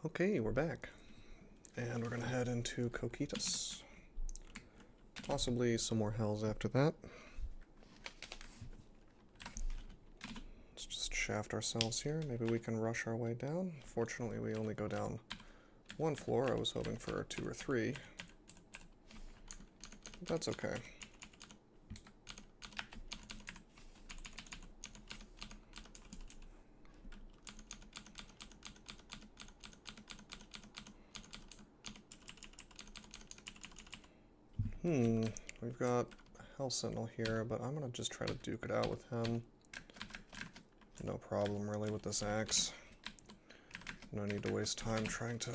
Okay, we're back. And we're gonna head into Coquetus. Possibly some more hells after that. Let's just shaft ourselves here. Maybe we can rush our way down. Fortunately, we only go down one floor. I was hoping for 2 or 3. But that's okay. We've got a Hell Sentinel here, but I'm gonna just try to duke it out with him. No problem really with this axe. No need to waste time trying to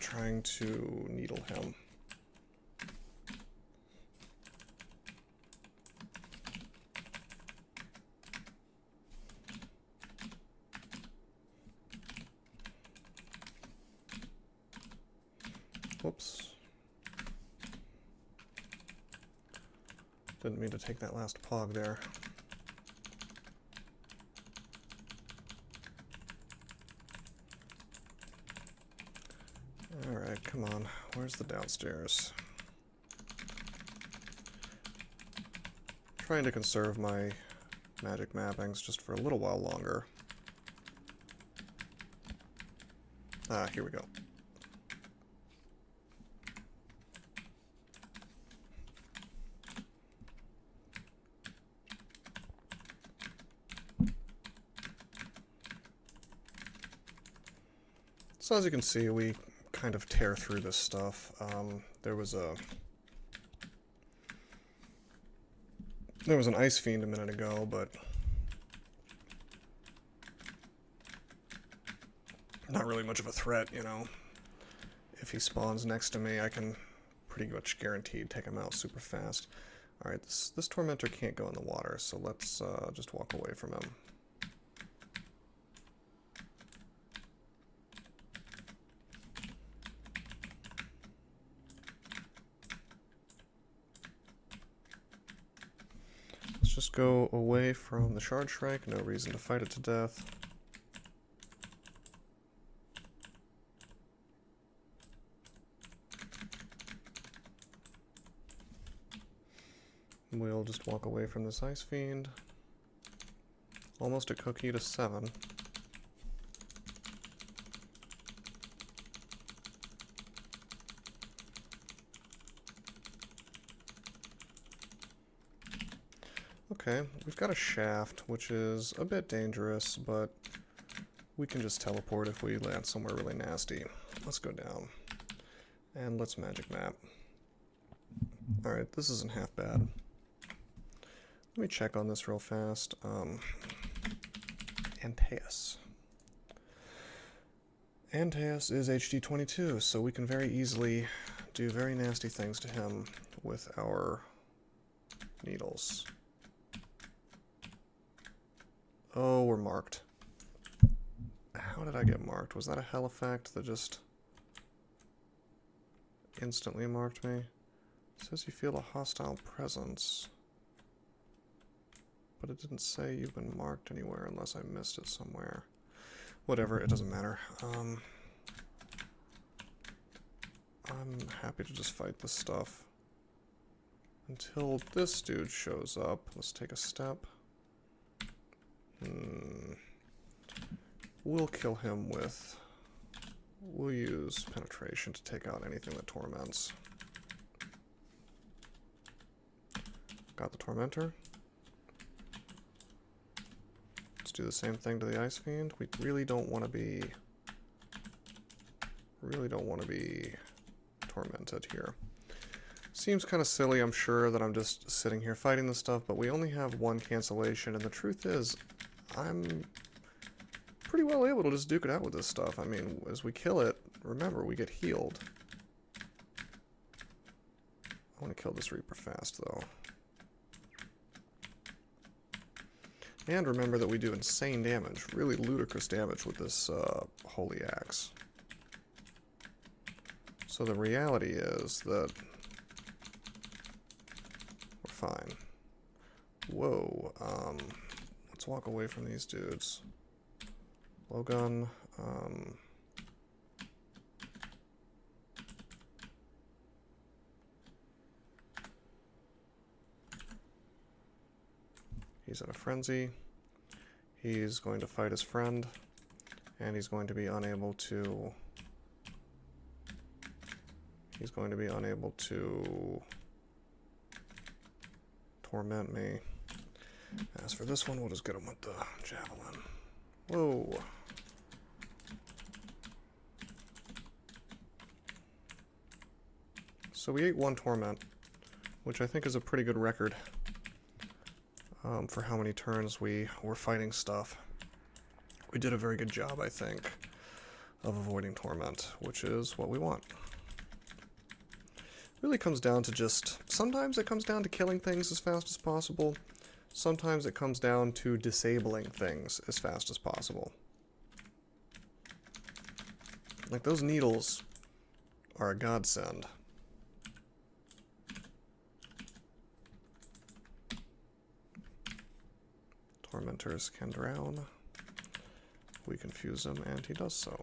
trying to needle him. Whoops. Didn't mean to take that last pog there. Alright, come on. Where's the downstairs? Trying to conserve my magic mappings just for a little while longer. Ah, here we go. So as you can see, we kind of tear through this stuff. There was an ice fiend a minute ago, but not really much of a threat, you know. If he spawns next to me, I can pretty much guaranteed take him out super fast. Alright, this tormentor can't go in the water, so let's just walk away from him. Just go away from the Shard Shrike, no reason to fight it to death. We'll just walk away from this Ice Fiend. Almost a cookie to 7. Okay, we've got a shaft, which is a bit dangerous, but we can just teleport if we land somewhere really nasty. Let's go down. And let's magic map. Alright, this isn't half bad. Let me check on this real fast. Antaeus. Antaeus is HD 22, so we can very easily do very nasty things to him with our needles. Oh, we're marked. How did I get marked? Was that a hell effect that just instantly marked me? It says you feel a hostile presence. But it didn't say you've been marked anywhere unless I missed it somewhere. Whatever, it doesn't matter. I'm happy to just fight this stuff until this dude shows up. Let's take a step. We'll kill him with... We'll use penetration to take out anything that torments. Got the Tormentor. Let's do the same thing to the Ice Fiend. We really don't want to be... tormented here. Seems kind of silly, I'm sure, that I'm just sitting here fighting this stuff, but we only have 1 cancellation, and the truth is, I'm pretty well able to just duke it out with this stuff. I mean, as we kill it, remember, we get healed. I want to kill this Reaper fast, though. And remember that we do insane damage, really ludicrous damage with this Holy Axe. So the reality is that we're fine. Whoa, let's walk away from these dudes. Blowgun, He's in a frenzy. He's going to fight his friend, and he's going to be unable to... torment me. As for this one, we'll just get him with the javelin. Whoa. So we ate 1 torment, which I think is a pretty good record for how many turns we were fighting stuff. We did a very good job, I think, of avoiding torment, which is what we want. Really comes down to just, sometimes it comes down to killing things as fast as possible. Sometimes it comes down to disabling things as fast as possible. Like, those needles are a godsend. Tormentors can drown. We confuse him, and he does so.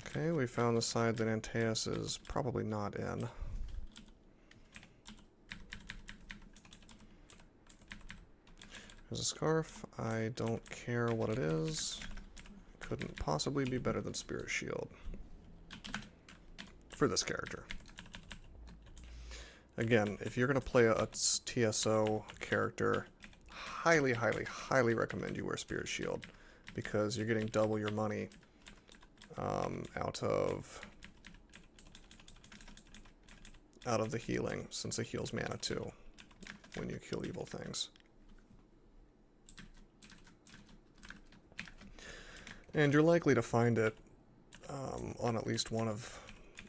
Okay, we found the side that Antaeus is probably not in. There's a scarf. I don't care what it is. Couldn't possibly be better than Spirit Shield. For this character. Again, if you're going to play a TSO character, highly, highly, highly recommend you wear Spirit Shield. Because you're getting double your money out of the healing, since it heals mana too when you kill evil things. And you're likely to find it on at least one of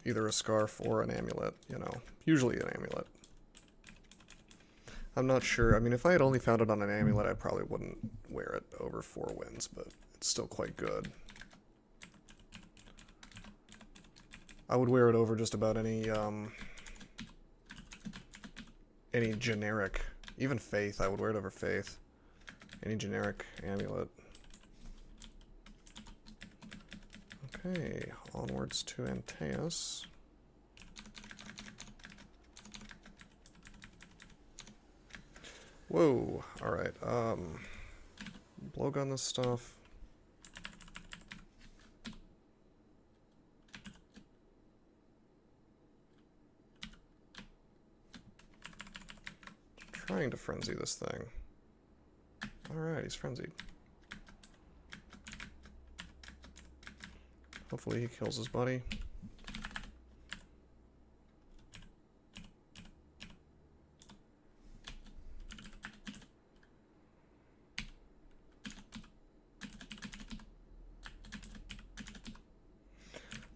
either a scarf or an amulet, you know, usually an amulet. I'm not sure, I mean, if I had only found it on an amulet, I probably wouldn't wear it over 4 winds, but it's still quite good. I would wear it over just about any generic, even Faith, I would wear it over Faith. Any generic amulet. Okay, onwards to Antaeus. Whoa, alright, blowgun this stuff. Trying to frenzy this thing. Alright, he's frenzied. Hopefully he kills his buddy.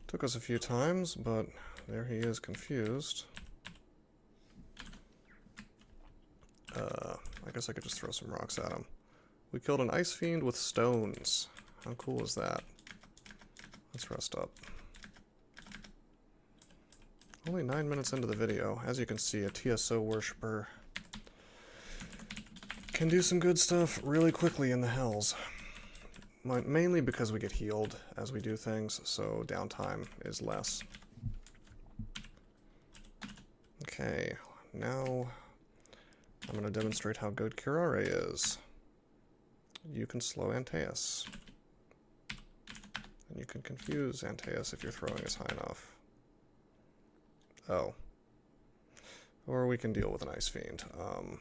Took us a few times, but there he is, confused. I guess I could just throw some rocks at him. We killed an ice fiend with stones. How cool is that? Let's rest up. Only 9 minutes into the video. As you can see, a TSO worshiper can do some good stuff really quickly in the hells. Mainly because we get healed as we do things, so downtime is less. Okay, now I'm going to demonstrate how good Curare is. You can slow Antaeus. And you can confuse Antaeus if you're throwing us high enough. Oh. Or we can deal with an Ice Fiend. Oh,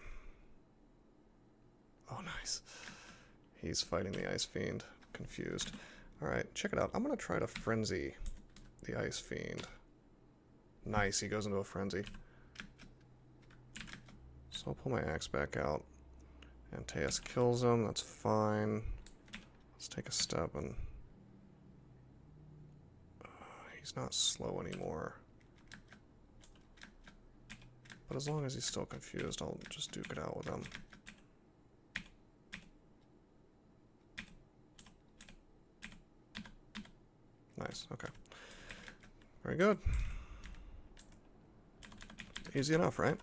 nice. He's fighting the Ice Fiend. Confused. Alright, check it out. I'm going to try to frenzy the Ice Fiend. Nice, he goes into a frenzy. So I'll pull my axe back out. Antaeus kills him, that's fine. Let's take a step and... he's not slow anymore. But as long as he's still confused, I'll just duke it out with him. Nice, okay. Very good. Easy enough, right?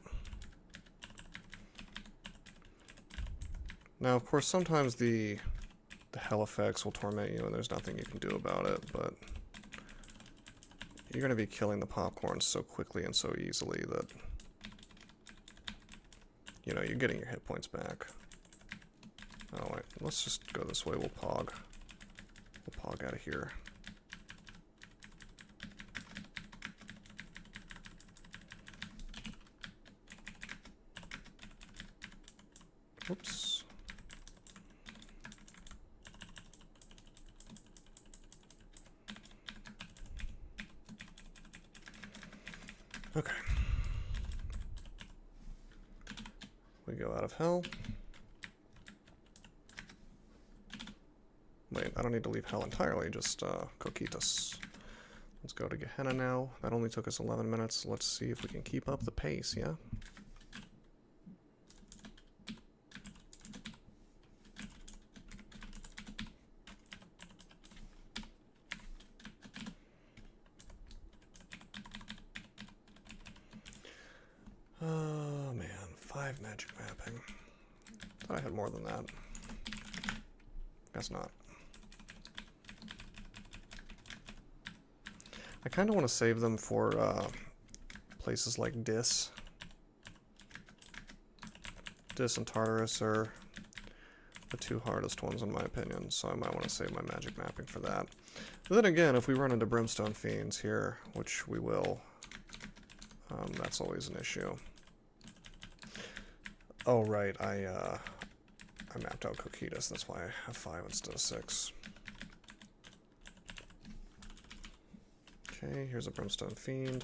Now, of course, sometimes the hell effects will torment you and there's nothing you can do about it, but you're going to be killing the popcorn so quickly and so easily that, you know, you're getting your hit points back. Oh, wait, let's just go this way. We'll pog. We'll pog out of here. Oops. Okay. We go out of hell. Wait, I don't need to leave hell entirely, just Coquitas. Let's go to Gehenna now. That only took us 11 minutes. Let's see if we can keep up the pace, yeah? Oh man, 5 magic mapping. Thought I had more than that. Guess not. I kind of want to save them for places like Dis. Dis and Tartarus are the 2 hardest ones in my opinion, so I might want to save my magic mapping for that. But then again, if we run into Brimstone Fiends here, which we will, that's always an issue. Oh right, I mapped out Coquitas, that's why I have 5 instead of 6. Okay, here's a Brimstone Fiend.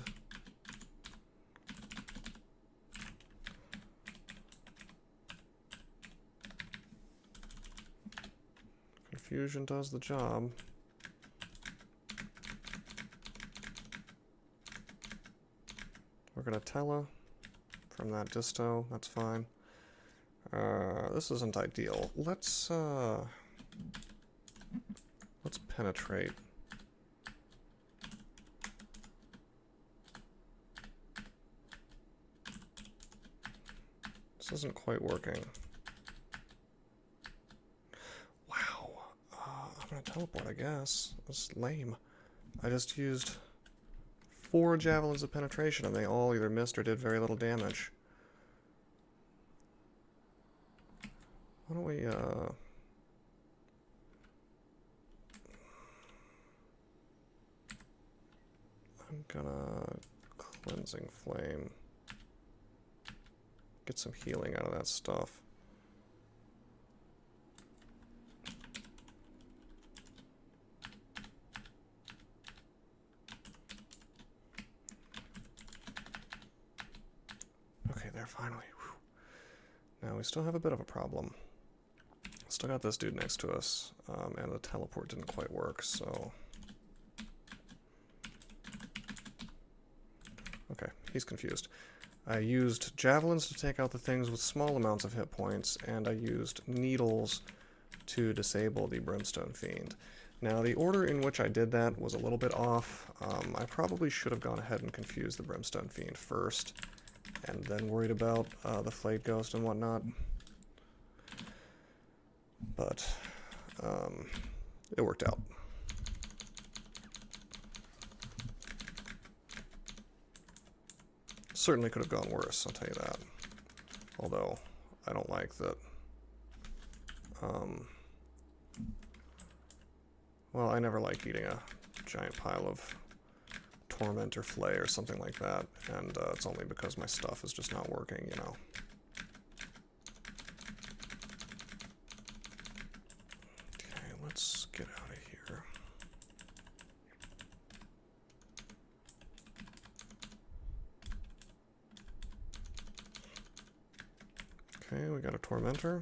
Confusion does the job. We're gonna Tella from that disto, that's fine. This isn't ideal. Let's penetrate. This isn't quite working. Wow. I'm gonna teleport, I guess. That's lame. I just used 4 javelins of penetration and they all either missed or did very little damage. Why don't we, I'm gonna Cleansing Flame. Get some healing out of that stuff. Okay, there, finally. Whew. Now we still have a bit of a problem. Still got this dude next to us, and the teleport didn't quite work, so... Okay, he's confused. I used javelins to take out the things with small amounts of hit points, and I used needles to disable the Brimstone Fiend. Now, the order in which I did that was a little bit off. I probably should have gone ahead and confused the Brimstone Fiend first, and then worried about the Flayed Ghost and whatnot. But it worked out. Certainly could have gone worse, I'll tell you that. Although, I don't like that. Well, I never like eating a giant pile of torment or flay or something like that, and it's only because my stuff is just not working, you know. Okay, let's get out of here. Okay, we got a Tormentor.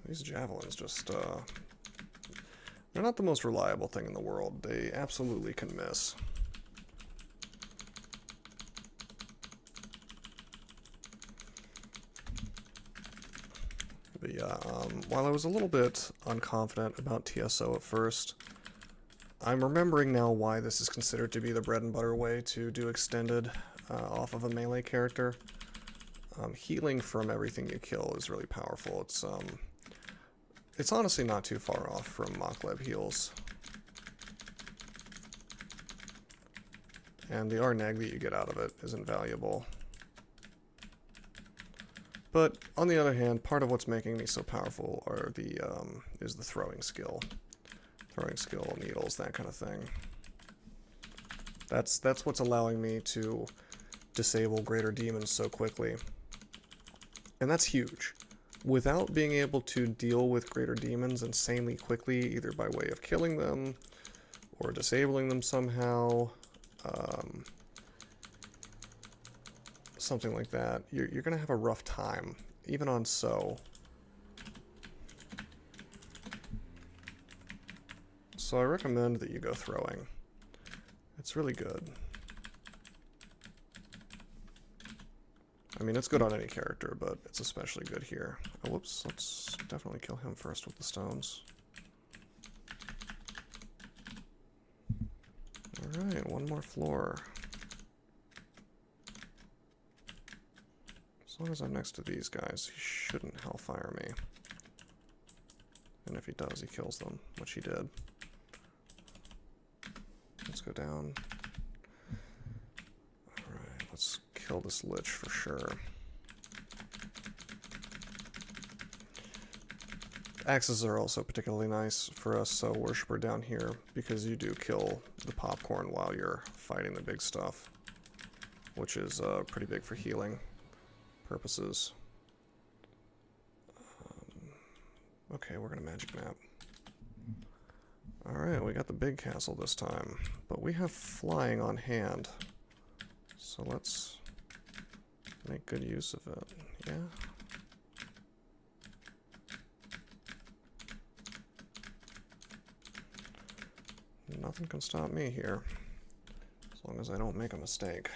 These javelins just, they're not the most reliable thing in the world. They absolutely can miss. But yeah, while I was a little bit unconfident about TSO at first, I'm remembering now why this is considered to be the bread and butter way to do extended off of a melee character. Healing from everything you kill is really powerful. It's honestly not too far off from Mokleb heals. And the Arneg that you get out of it is invaluable. But on the other hand, part of what's making me so powerful are is the throwing skill. Throwing skill, needles, that kind of thing. That's what's allowing me to disable greater demons so quickly. And that's huge. Without being able to deal with greater demons insanely quickly, either by way of killing them or disabling them somehow, something like that, you're going to have a rough time, even on So. So I recommend that you go throwing. It's really good. I mean, it's good on any character, but it's especially good here. Oh, whoops, let's definitely kill him first with the stones. Alright, one more floor. As long as I'm next to these guys, he shouldn't hellfire me. And if he does, he kills them, which he did. Let's go down. Alright, let's kill this lich for sure. Axes are also particularly nice for us, so Worshipper down here, because you do kill the popcorn while you're fighting the big stuff, which is pretty big for healing purposes. Okay, we're gonna magic map. Alright, we got the big castle this time, but we have flying on hand, so let's make good use of it. Yeah. Nothing can stop me here, as long as I don't make a mistake.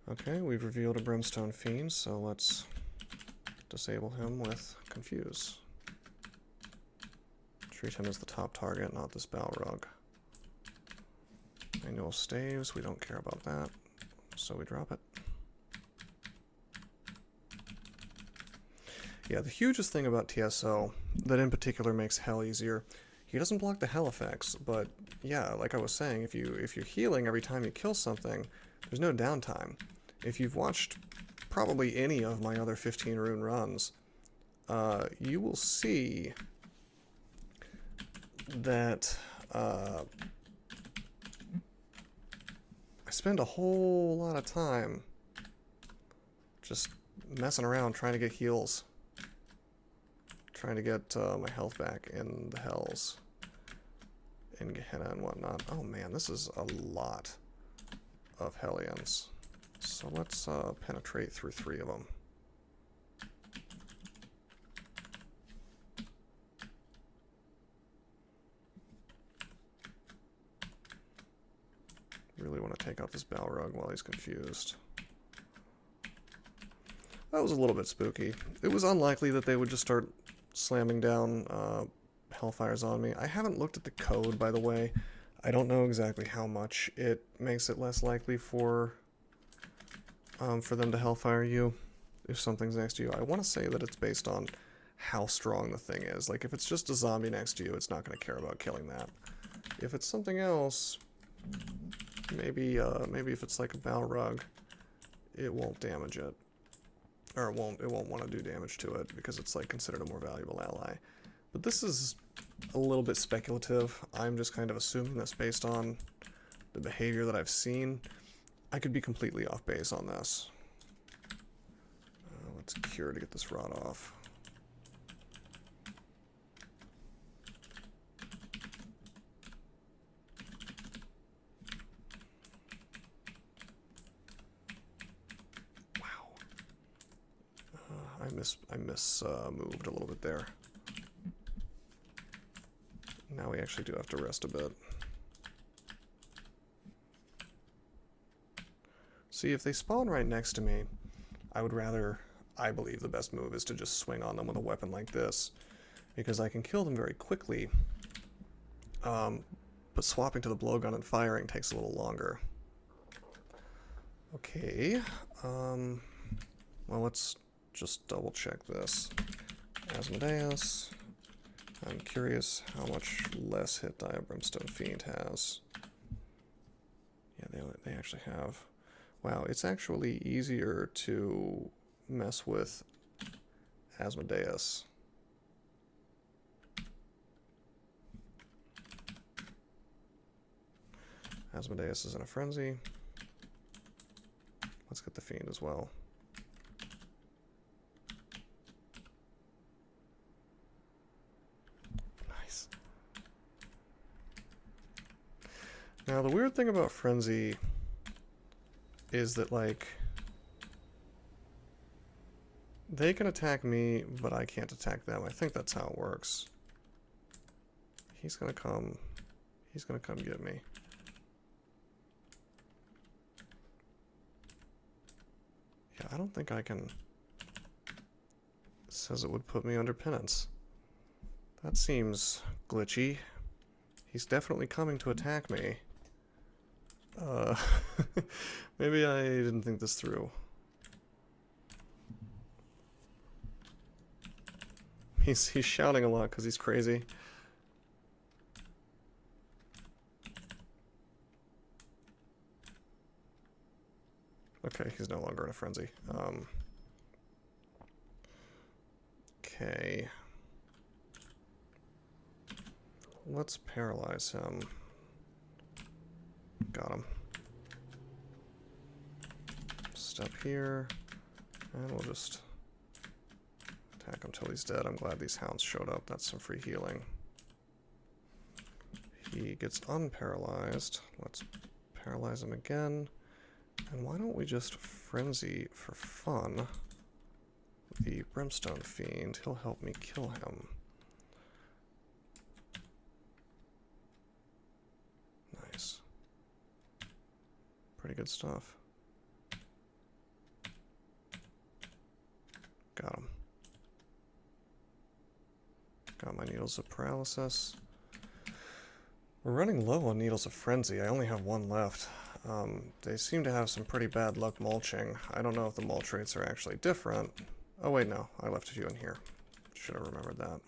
Okay, we've revealed a Brimstone Fiend, so let's disable him with Confuse. Treat him as the top target, not this Balrog. Manual staves, we don't care about that, so we drop it. Yeah, the hugest thing about TSO, that in particular makes Hell easier, he doesn't block the Hell effects, but yeah, like I was saying, if you're healing every time you kill something, there's no downtime. If you've watched probably any of my other 15 rune runs, you will see that I spend a whole lot of time just messing around trying to get heals. Trying to get my health back in the Hells. In Gehenna and whatnot. Oh man, this is a lot of Hellions. So let's penetrate through 3 of them. Really want to take out this Balrog while he's confused. That was a little bit spooky. It was unlikely that they would just start slamming down Hellfires on me. I haven't looked at the code, by the way. I don't know exactly how much it makes it less likely for them to Hellfire you if something's next to you. I want to say that it's based on how strong the thing is. Like, if it's just a zombie next to you, it's not going to care about killing that. If it's something else, maybe if it's like a Balrog, it won't damage it. Or it won't want to do damage to it because it's like considered a more valuable ally. But this is a little bit speculative. I'm just kind of assuming this based on the behavior that I've seen. I could be completely off base on this. Let's cure to get this rot off. I moved a little bit there. Now we actually do have to rest a bit. See, if they spawn right next to me, I believe the best move is to just swing on them with a weapon like this, because I can kill them very quickly, but swapping to the blowgun and firing takes a little longer. Okay, well, let's just double check this. Asmodeus. I'm curious how much less hit die a Brimstone Fiend has. Yeah, they actually have. Wow, it's actually easier to mess with Asmodeus. Asmodeus is in a frenzy. Let's get the Fiend as well. Nice. Now, the weird thing about frenzy is that, like, they can attack me, but I can't attack them. I think that's how it works. He's gonna come get me. Yeah, I don't think I can. It says it would put me under penance. That seems glitchy. He's definitely coming to attack me. Maybe I didn't think this through. He's shouting a lot because he's crazy. Okay, he's no longer in a frenzy. Okay. Let's paralyze him. Got him. Step here, and we'll just attack him till he's dead. I'm glad these hounds showed up. That's some free healing. He gets unparalyzed. Let's paralyze him again. And why don't we just frenzy for fun the Brimstone Fiend? He'll help me kill him. Nice. Pretty good stuff. Got him. Got my Needles of Paralysis. We're running low on Needles of Frenzy. I only have one left. They seem to have some pretty bad luck mulching. I don't know if the mulch rates are actually different. Oh wait, no. I left a few in here. Should have remembered that.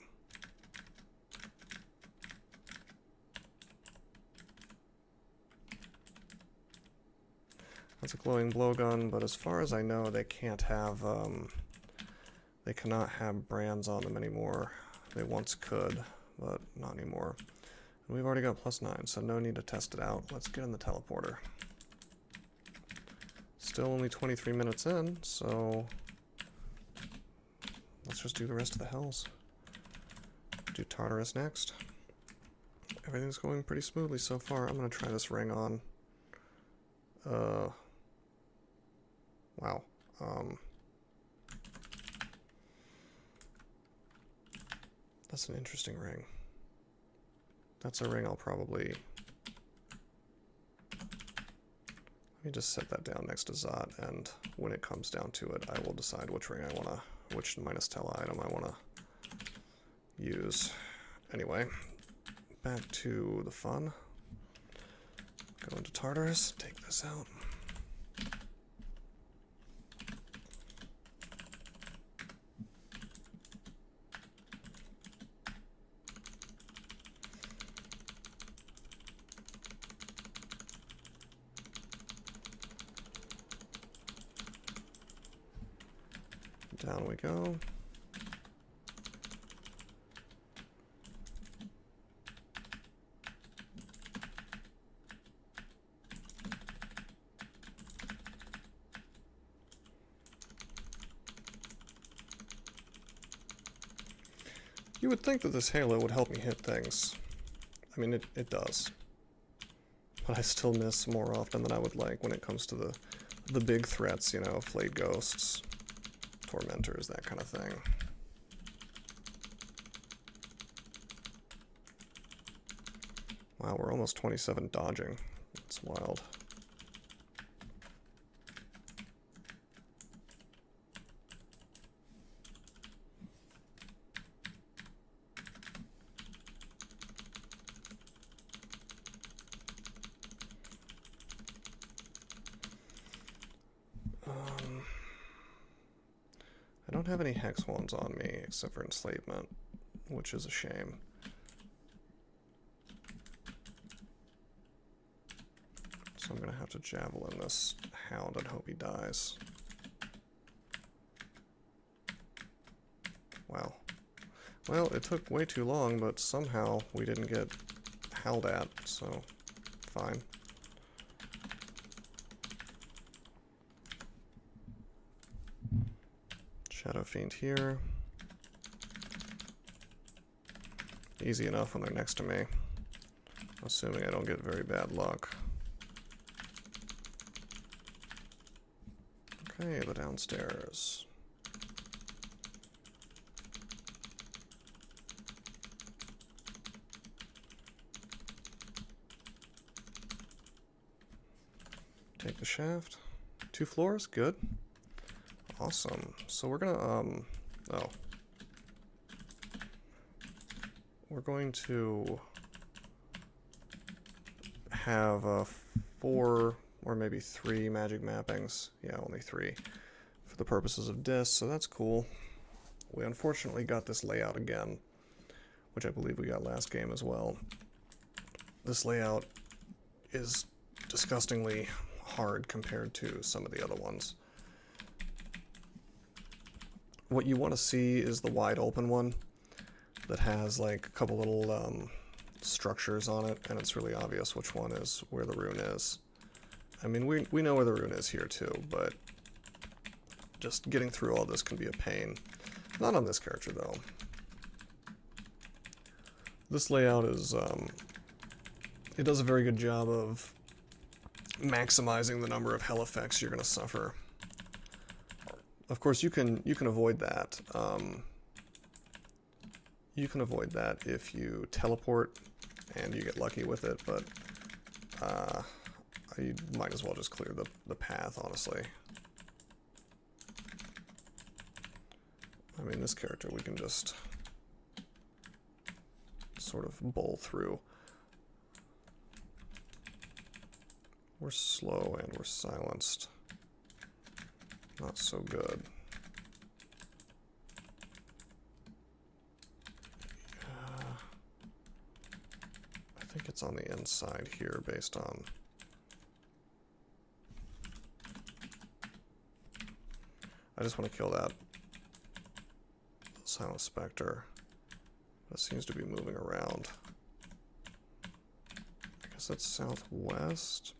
That's a glowing blowgun, but as far as I know, they can't have, they cannot have brands on them anymore. They once could, but not anymore. And we've already got +9, so no need to test it out. Let's get in the teleporter. Still only 23 minutes in, so let's just do the rest of the hells. Do Tartarus next. Everything's going pretty smoothly so far. I'm gonna try this ring on. Wow. That's an interesting ring. That's a ring I'll probably... Let me just set that down next to Zot, and when it comes down to it, I will decide which ring I wanna... which Minus Tela item I wanna use. Anyway, back to the fun. Go into Tartarus, take this out. Down we go. You would think that this halo would help me hit things. I mean, it does. But I still miss more often than I would like when it comes to the big threats, you know, flayed ghosts, tormentors, that kind of thing. Wow, we're almost 27 dodging. It's wild. I don't have any hex ones on me except for enslavement, which is a shame. So I'm gonna have to javelin this hound and hope he dies. Wow. Well, it took way too long, but somehow we didn't get howled at, so fine. Shadow Fiend here. Easy enough when they're next to me. Assuming I don't get very bad luck. Okay, the downstairs. Take the shaft. 2 floors, good. Awesome. So we're gonna, we're going to have 4 or maybe 3 magic mappings. Yeah, only 3 for the purposes of disc, so that's cool. We unfortunately got this layout again, which I believe we got last game as well. This layout is disgustingly hard compared to some of the other ones. What you want to see is the wide open one that has like a couple little structures on it, and it's really obvious which one is where the rune is. I mean, we know where the rune is here too, but just getting through all this can be a pain. Not on this character though. This layout is, it does a very good job of maximizing the number of hell effects you're going to suffer. Of course, you can avoid that. You can avoid that if you teleport and you get lucky with it, but you might as well just clear the path, honestly. I mean, this character we can just sort of bowl through. We're slow and we're silenced. Not so good. I think it's on the inside here based on... I just want to kill that Silent Spectre. That seems to be moving around. I guess that's southwest.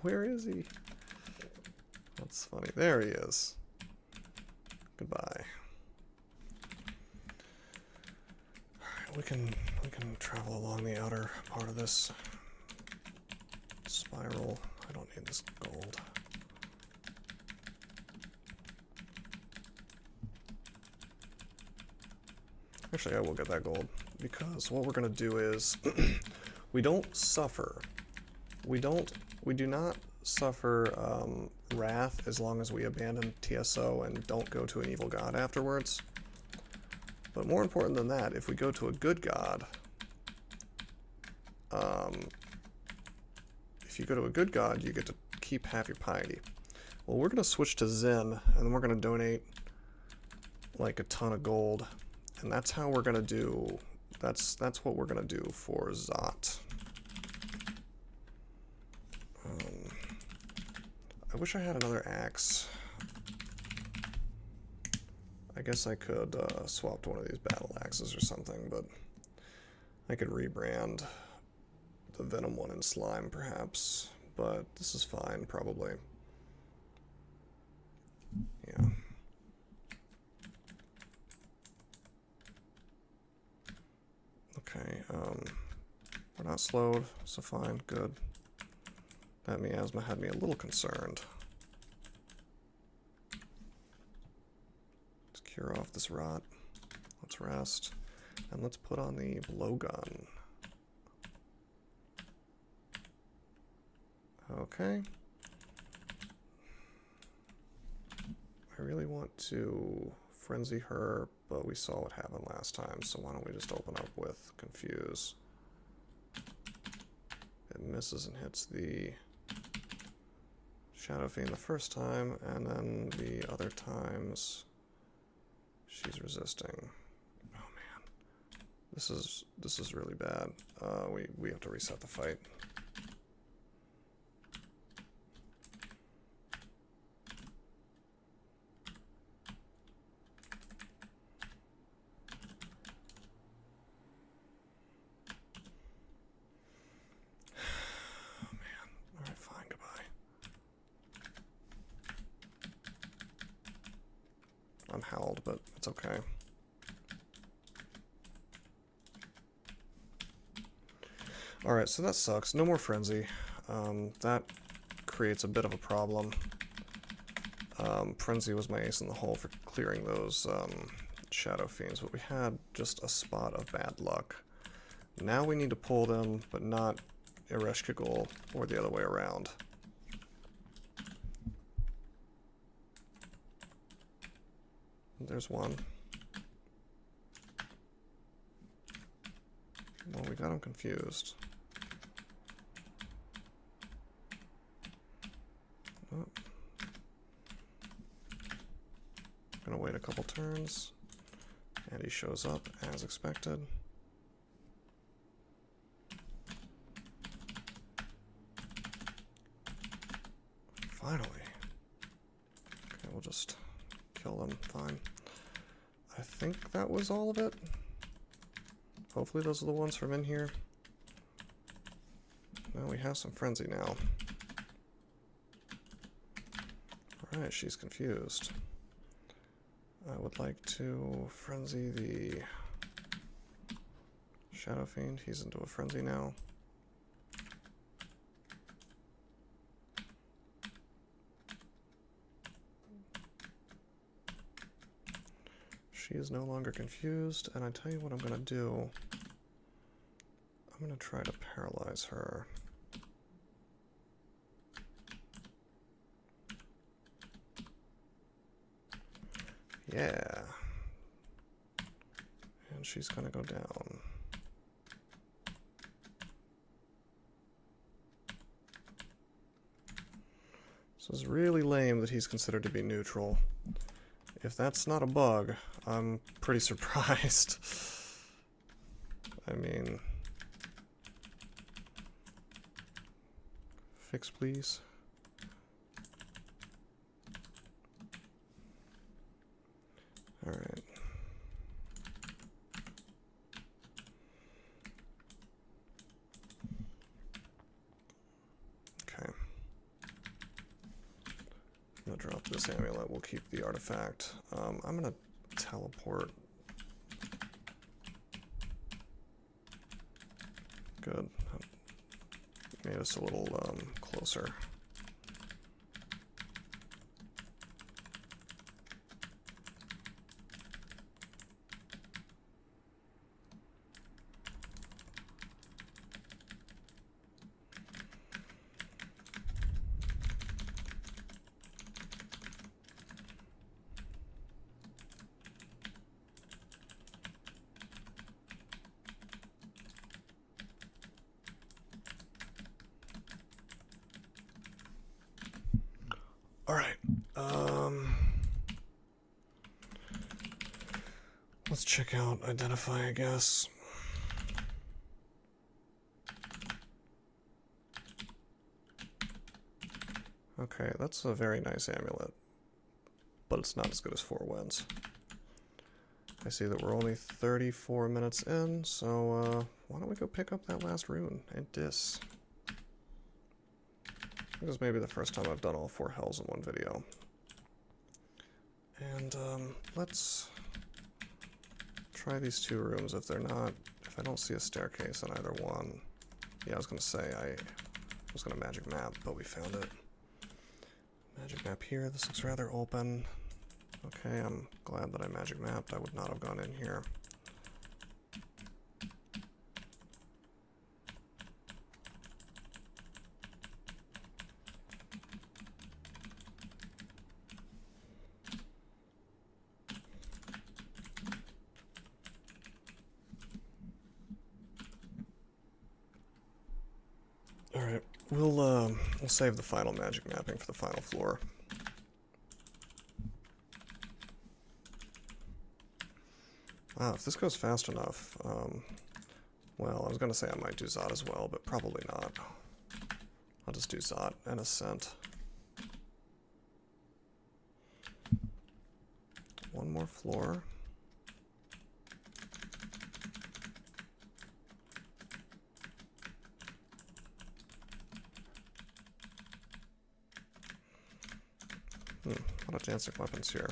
Where is he? That's funny. There he is. Goodbye. Alright, we can travel along the outer part of this spiral. I don't need this gold. Actually, I will get that gold, because what we're gonna do is we don't suffer. We do not suffer wrath as long as we abandon TSO and don't go to an evil god afterwards. But more important than that, if we go to a good god, if you go to a good god, you get to keep half your piety. Well, we're going to switch to Zen, and then we're going to donate like a ton of gold, and that's how we're going to do, that's what we're going to do for Zot. I wish I had another axe. I guess I could swap to one of these battle axes or something, but I could rebrand the Venom one in Slime, perhaps. But this is fine, probably. Yeah. Okay, we're not slowed, so fine, good. That miasma had me a little concerned. Let's cure off this rot. Let's rest. And let's put on the blowgun. Okay. I really want to frenzy her, but we saw what happened last time, so why don't we just open up with Confuse. It misses and hits the Shadow Fiend the first time, and then the other times she's resisting. Oh man. This is really bad. We have to reset the fight. I'm howled, but it's okay. Alright, so that sucks. No more Frenzy. That creates a bit of a problem. Frenzy was my ace in the hole for clearing those Shadow Fiends, but we had just a spot of bad luck. Now we need to pull them, but not Ereshkigal or the other way around. There's one. Well, we got him confused. Oh. Gonna wait a couple turns, and he shows up as expected. Finally. Okay, we'll just kill them. Fine. I think that was all of it. Hopefully those are the ones from in here. Well, we have some frenzy now. Alright, she's confused. I would like to frenzy the Shadow Fiend. He's into a frenzy now. She is no longer confused, and I tell you what I'm going to do. I'm going to try to paralyze her. Yeah. And she's going to go down. So it's really lame that he's considered to be neutral. If that's not a bug, I'm pretty surprised. I mean... Fix, please. Alright. Okay. I'm gonna drop this amulet, we'll keep the artifact. I'm gonna teleport. Good. Made us a little closer. Alright, let's check out Identify, I guess. Okay, that's a very nice amulet, but it's not as good as Four Winds. I see that we're only 34 minutes in, so why don't we go pick up that last rune, Dis. This is maybe the first time I've done all 4 hells in one video. And let's try these 2 rooms. If I don't see a staircase on either one. Yeah, I was gonna say I was gonna magic map, but we found it. Magic map here, this looks rather open. Okay, I'm glad that I magic mapped. I would not have gone in here. Alright, we'll save the final magic mapping for the final floor. Wow, if this goes fast enough, well, I was gonna say I might do Zot as well, but probably not. I'll just do Zot and Ascent. One more floor. A lot of dancing weapons here.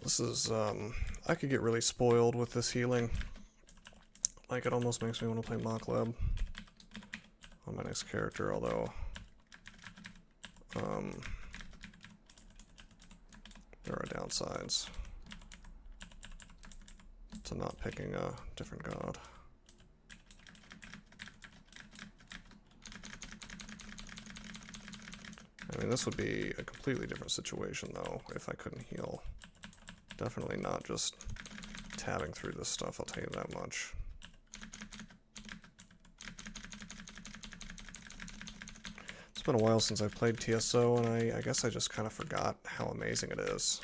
This is, I could get really spoiled with this healing. Like, it almost makes me want to play Mokleb on my next character, although, there are downsides to not picking a different god. I mean, this would be a completely different situation, though, if I couldn't heal. Definitely not just tabbing through this stuff, I'll tell you that much. It's been a while since I played TSO, and I guess I just kind of forgot how amazing it is.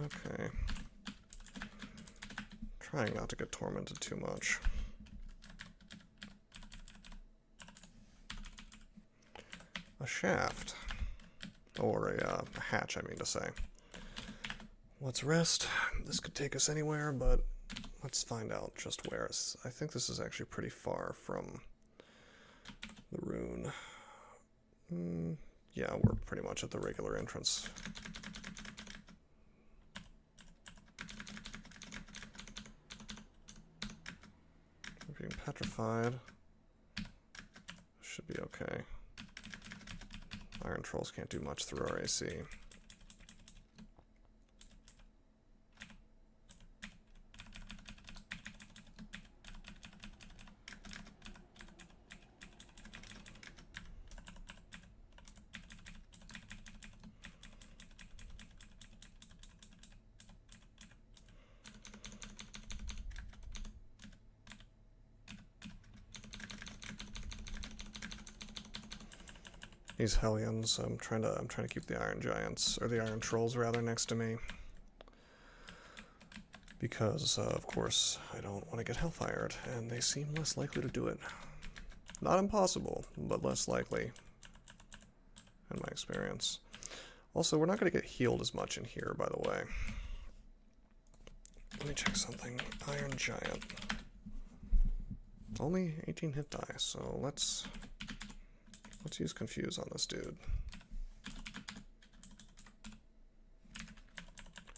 Okay. Trying not to get tormented too much. A shaft. Or a hatch, I mean to say. Let's rest. This could take us anywhere, but let's find out just where. I think this is actually pretty far from the rune. Yeah, we're pretty much at the regular entrance. Being petrified. Should be okay. Iron trolls can't do much through our AC. These Hellions, I'm trying to keep the Iron Giants, or the Iron Trolls rather, next to me. Because, of course, I don't want to get Hellfired, and they seem less likely to do it. Not impossible, but less likely, in my experience. Also, we're not going to get healed as much in here, by the way. Let me check something. Iron Giant. Only 18 hit die, so let's use Confuse on this dude.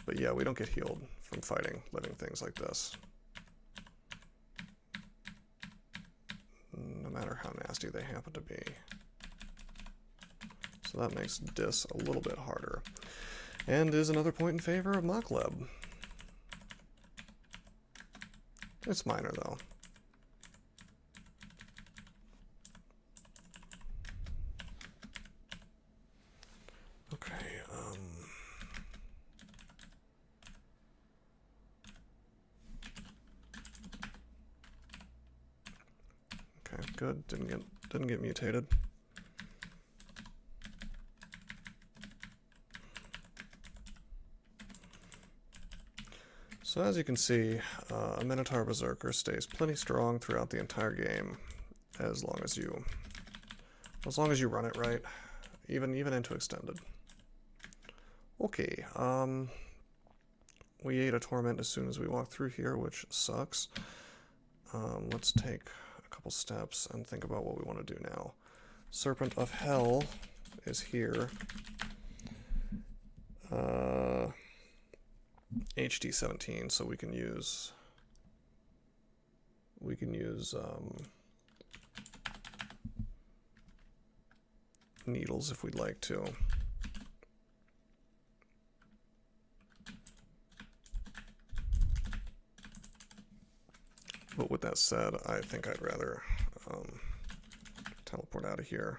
But yeah, we don't get healed from fighting living things like this. No matter how nasty they happen to be. So that makes Dis a little bit harder. And is another point in favor of Mokleb. It's minor, though. Good, didn't get mutated. So as you can see, a Minotaur Berserker stays plenty strong throughout the entire game, as long as you run it right, even into extended. Okay, we ate a torment as soon as we walked through here, which sucks. Let's take couple steps and think about what we want to do now. Serpent of Hell is here. HD 17, so we can use needles if we'd like to. But with that said, I think I'd rather teleport out of here.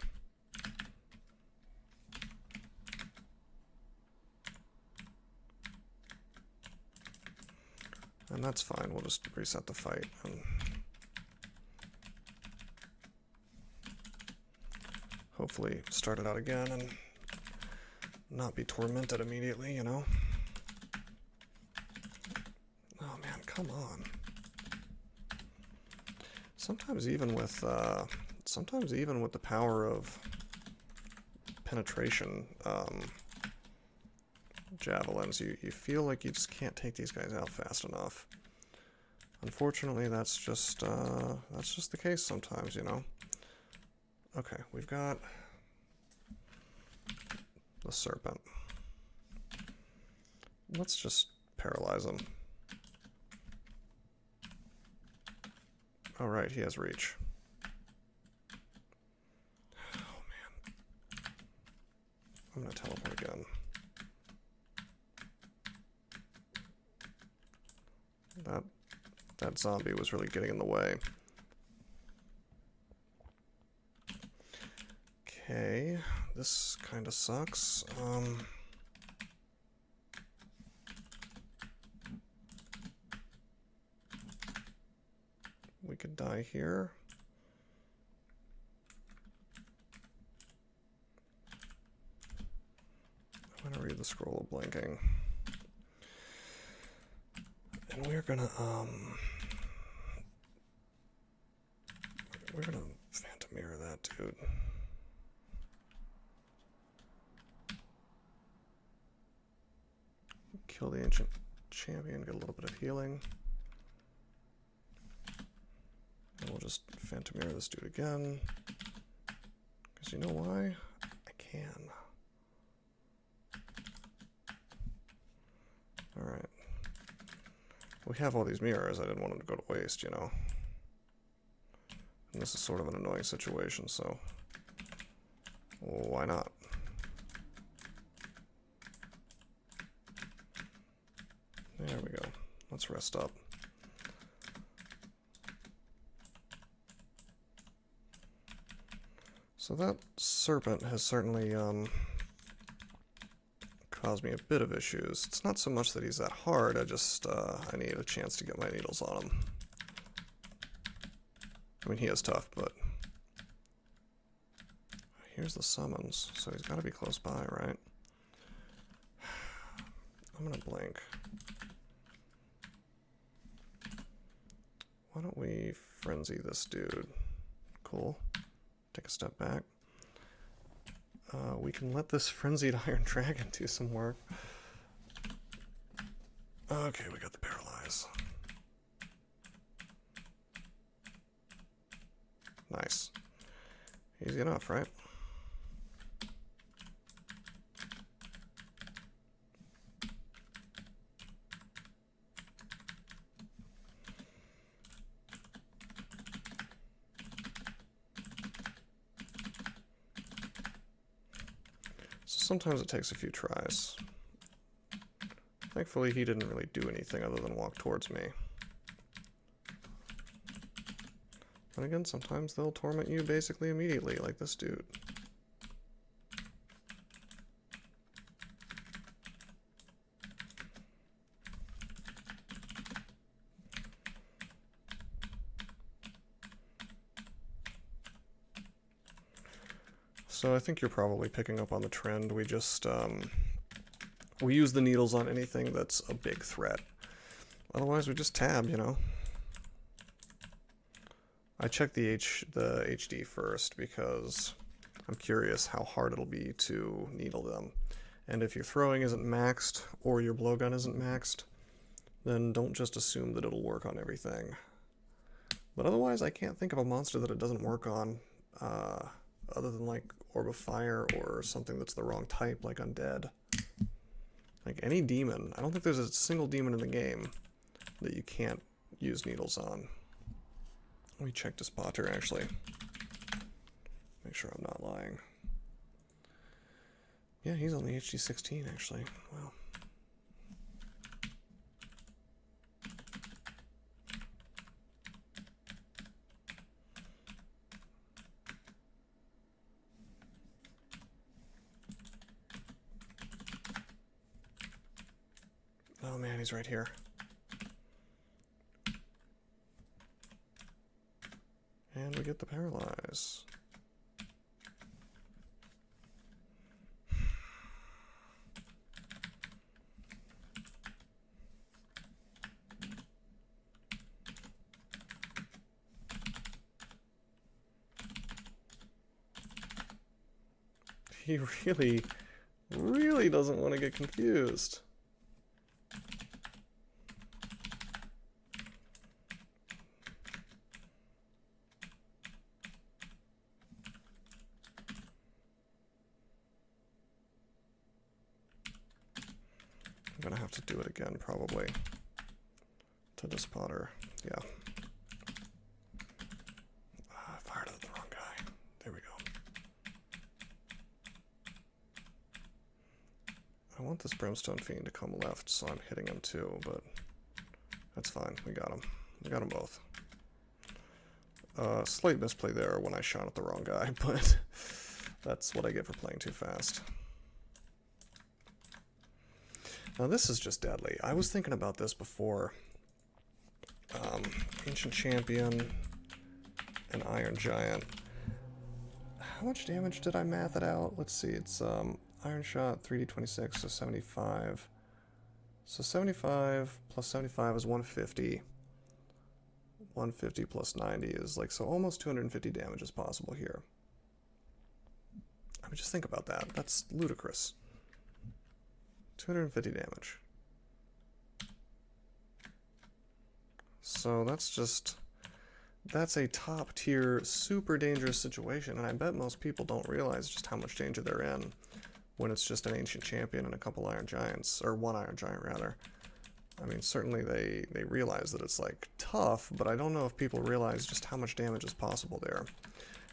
And that's fine, we'll just reset the fight and hopefully start it out again and not be tormented immediately, you know? Oh man, come on. Sometimes even with the power of penetration javelins, you feel like you just can't take these guys out fast enough. Unfortunately, that's just the case sometimes, you know. Okay, we've got the serpent. Let's just paralyze him. Oh right, he has reach. Oh man. I'm gonna teleport again. That zombie was really getting in the way. Okay, this kind of sucks. We could die here. I'm gonna read the scroll of blinking. And we're gonna phantom mirror that dude. Kill the ancient champion, get a little bit of healing. And we'll just phantom mirror this dude again. Because you know why? I can. Alright. We have all these mirrors, I didn't want them to go to waste, you know. And this is sort of an annoying situation, so why not? There we go. Let's rest up. So that serpent has certainly caused me a bit of issues. It's not so much that he's that hard, I just I need a chance to get my needles on him. I mean, he is tough, but here's the summons, so he's got to be close by, right? I'm gonna blink. Why don't we frenzy this dude? Cool. Take a step back. We can let this frenzied iron dragon do some work. Okay, we got the paralyze. Nice. Easy enough, right? Sometimes it takes a few tries. Thankfully, he didn't really do anything other than walk towards me. And again, sometimes they'll torment you basically immediately, like this dude. So I think you're probably picking up on the trend. We just, we use the needles on anything that's a big threat. Otherwise, we just tab, you know. I checked the HD first because I'm curious how hard it'll be to needle them. And if your throwing isn't maxed or your blowgun isn't maxed, then don't just assume that it'll work on everything. But otherwise, I can't think of a monster that it doesn't work on, other than like Orb of Fire or something that's the wrong type, like Undead. Like any demon. I don't think there's a single demon in the game that you can't use needles on. Let me check the spotter actually. Make sure I'm not lying. Yeah, he's on the HD16 actually. Wow. Oh man, he's right here. And we get the paralyze. He really doesn't want to get confused. I'm gonna have to do it again, probably. To the spotter. Yeah. I fired at the wrong guy. There we go. I want this Brimstone Fiend to come left, so I'm hitting him too, but that's fine. We got him. We got them both. Slight misplay there when I shot at the wrong guy, but that's what I get for playing too fast. Now this is just deadly. I was thinking about this before. Ancient Champion and Iron Giant. How much damage did I math it out? Let's see, it's Iron Shot 3d26, so 75. So 75 plus 75 is 150. 150 plus 90 is like, so almost 250 damage is possible here. I mean, just think about that. That's ludicrous. 250 damage. So that's a top tier, super dangerous situation, and I bet most people don't realize just how much danger they're in when it's just an Ancient Champion and a couple Iron Giants, or one Iron Giant rather. I mean, certainly they realize that it's like tough, but I don't know if people realize just how much damage is possible there.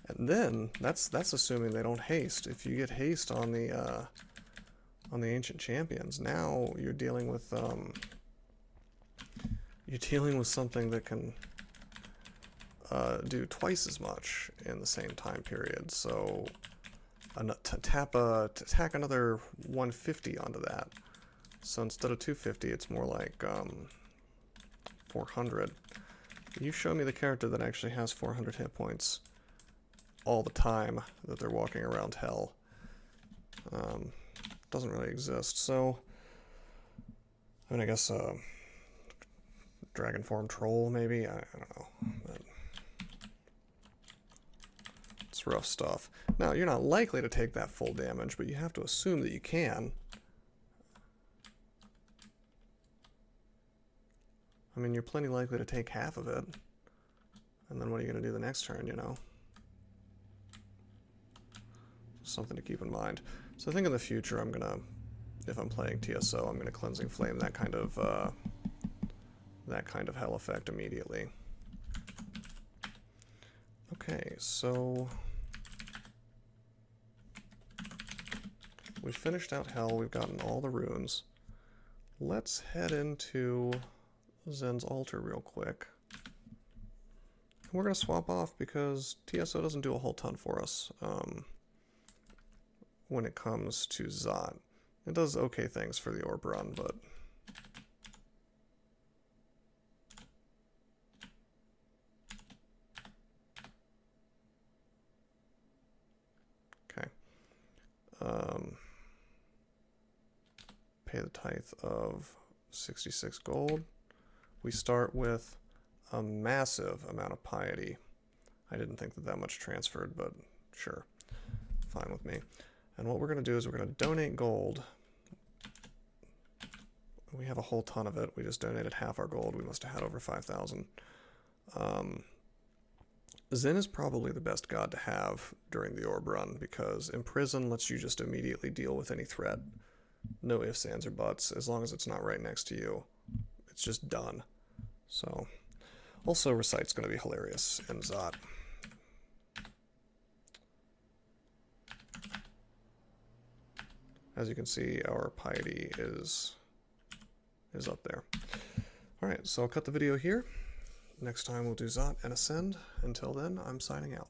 And then that's assuming they don't haste. If you get haste on the Ancient Champions, now you're dealing with something that can do twice as much in the same time period. So to tack another 150 onto that. So instead of 250, it's more like 400. You show me the character that actually has 400 hit points all the time that they're walking around hell. Doesn't really exist. So, I mean, I guess Dragon Form Troll, maybe? I don't know. But it's rough stuff. Now, you're not likely to take that full damage, but you have to assume that you can. I mean, you're plenty likely to take half of it. And then what are you going to do the next turn, you know? Something to keep in mind. So I think in the future I'm going to, if I'm playing TSO, I'm going to Cleansing Flame that kind of hell effect immediately. Okay, so we've finished out hell, we've gotten all the runes. Let's head into Zen's altar real quick. We're going to swap off because TSO doesn't do a whole ton for us when it comes to Zot. It does okay things for the orb run, but okay. Pay the tithe of 66 gold. We start with a massive amount of piety. I didn't think that much transferred, but sure, fine with me. And what we're going to do is we're going to donate gold. We have a whole ton of it. We just donated half our gold. We must have had over 5,000. Zen is probably the best god to have during the orb run because Imprison lets you just immediately deal with any threat no ifs, ands, or buts. As long as it's not right next to you, it's just done. So, also Recite's going to be hilarious, and Zot. As you can see, our piety is up there. Alright, so I'll cut the video here. Next time we'll do Zot and Ascend. Until then, I'm signing out.